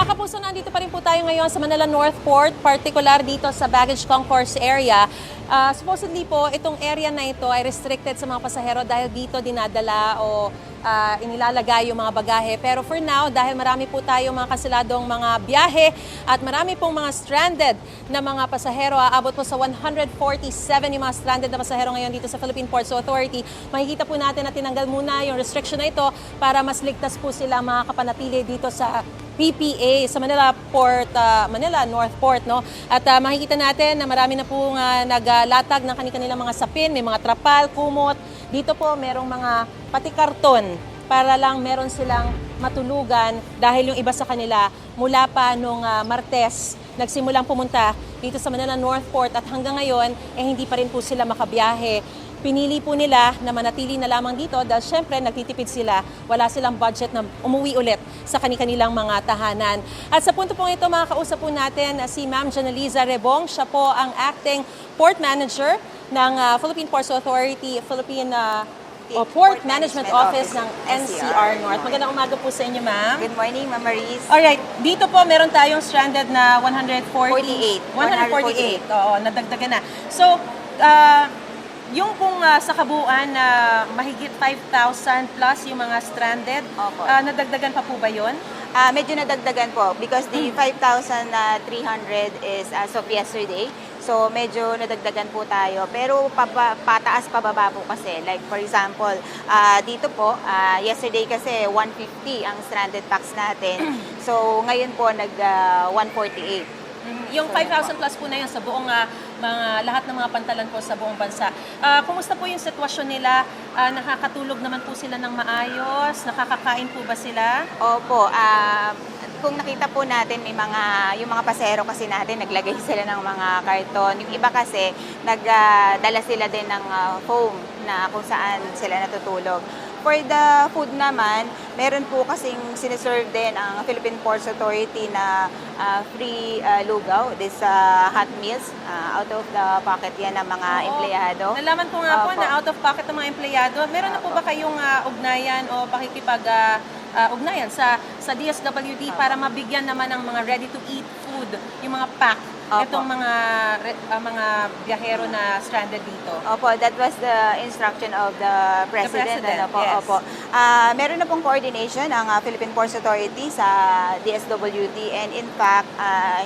Mga kapuso, nandito pa rin po tayo ngayon sa Manila North Port, particular dito sa baggage concourse area. Supposedly po, itong area na ito ay restricted sa mga pasahero dahil dito dinadala o inilalagay yung mga bagahe. Pero for now, dahil marami po tayo mga kanseladong mga biyahe at marami pong mga stranded na mga pasahero, aabot po sa 147 yung mga stranded na pasahero ngayon dito sa Philippine Ports Authority. Makikita po natin na tinanggal muna yung restriction na ito para mas ligtas po sila makapanatili dito sa PPA sa Manila Port, Manila North Port, no? At makikita natin na marami na pong naglatag ng kanilang mga sapin, may mga trapal, kumot. Dito po merong mga pati karton para lang meron silang matulugan dahil yung iba sa kanila mula pa nung Martes nagsimulang pumunta dito sa Manila North Port at hanggang ngayon hindi pa rin po sila makabiyahe. Pinili po nila na manatili na lamang dito dahil syempre nagtitipid sila, wala silang budget na umuwi ulit sa kanilang mga tahanan. At sa punto pong ito, makakausap po natin si Ma'am Janeliza Rebong. Siya po ang Acting Port Manager ng Philippine Ports Authority, Port Management Office ng NCR North. Magandang umaga po sa inyo, ma'am. Good morning, Ma'am Maris. Alright, dito po meron tayong stranded na 148. 148. Oo, nadagdagan na. So, yung pong sa kabuuan na mahigit 5,000 plus yung mga stranded, nadagdagan pa po ba yun? Medyo nadagdagan po because the 5,300 is as of yesterday. So, medyo nadagdagan po tayo. Pero pataas pababa po kasi. Like for example, dito po, yesterday kasi 150 ang stranded packs natin. So, ngayon po nag 148. Yung 5,000 plus po na yun sa buong lahat ng mga pantalan po sa buong bansa. Kumusta po yung sitwasyon nila? Nakakatulog naman po sila ng maayos? Nakakakain po ba sila? Opo. Kung nakita po natin, yung mga pasahero kasi natin, naglagay sila ng mga karton. Yung iba kasi, nagdala sila din ng foam na kung saan sila natutulog. For the food naman, meron po kasing siniserve din ang Philippine Ports Authority na free lugaw, this hot meals, out of the pocket yan ng mga empleyado. Nalaman ko nga po na out of pocket ng mga empleyado. Meron na po ba kayong ugnayan o pakikipag-ugnayan sa DSWD para mabigyan naman ng mga ready-to-eat food, yung mga pack, itong mga biyahero na stranded dito? Opo, that was the instruction of the President. Yes. Opo. Meron na pong coordination ang Philippine Ports Authority sa DSWD and in fact,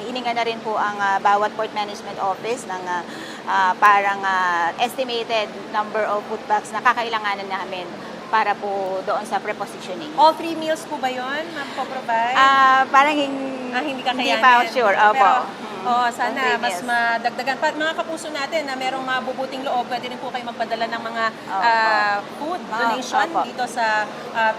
hininga na rin po ang bawat Port Management Office ng parang estimated number of food packs na kakailanganan namin para po doon sa prepositioning. All 3 meals po ba yun, ma'am, po-provide? Parang hindi kakayanin. Hindi pa sure. Opo. Sana mas madagdagan. Mga kapuso natin na merong mabubuting loob, pwede rin po kayo magpadala ng mga food donation dito sa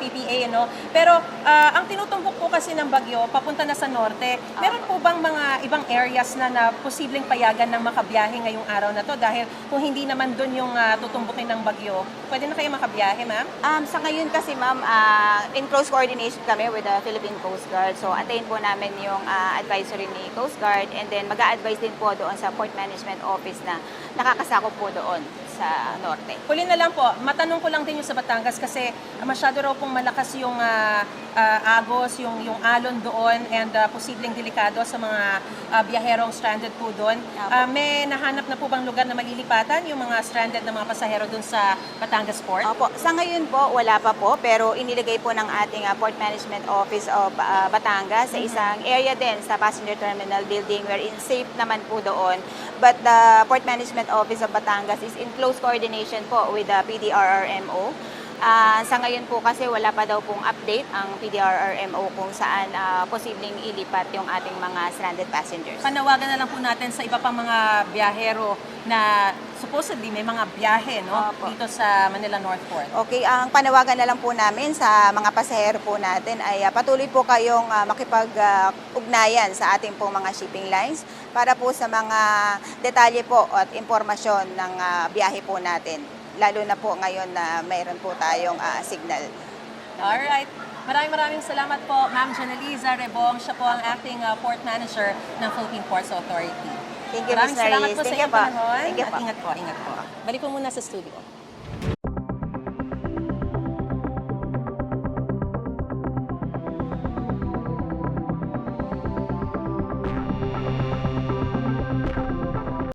PPA. No? Pero ang tinutumbok po kasi ng bagyo, papunta na sa norte, meron po bang mga ibang areas na posibleng payagan ng makabiyahe ngayong araw na to? Dahil kung hindi naman dun yung tutumbukin ng bagyo, pwede na kayo makabiyahe, ma'am? Sa ngayon kasi, ma'am, in close coordination kami with the Philippine Coast Guard. So, antayin po namin yung advisory ni Coast Guard and then mag-a-advise din po doon sa Port Management Office na nakakasakop po doon sa norte. Huli na lang po, matanong ko lang din yung sa Batangas kasi masyado raw pong malakas yung agos, yung alon doon and posibleng delikado sa mga biyaherong stranded po doon. May nahanap na po bang lugar na malilipatan yung mga stranded na mga pasahero doon sa Batangas Port? Opo. Sa ngayon po, wala pa po, pero inilagay po ng ating Port Management Office of Batangas sa isang area din sa Passenger Terminal Building wherein safe naman po doon. But the Port Management Office of Batangas is in close coordination po with the PDRRMO. Sa ngayon po kasi wala pa daw pong update ang PDRRMO kung saan posibleng ilipat yung ating mga stranded passengers. Panawagan na lang po natin sa iba pang mga biyahero na supposedly may mga biyahe dito sa Manila North Port. Okay, ang panawagan na lang po namin sa mga pasahero po natin ay patuloy po kayong makipag-ugnayan sa ating pong mga shipping lines para po sa mga detalye po at impormasyon ng biyahe po natin. Lalo na po ngayon na mayroon po tayong signal. Alright. Maraming salamat po, Ma'am Janeliza Rebong. Siya po ang Acting Port Manager ng Philippine Ports Authority. Thank you, Maraming Ms. salamat Maris. po sa Thank inyong you po. panahon. Thank you At po. ingat po. Balik po muna sa studio.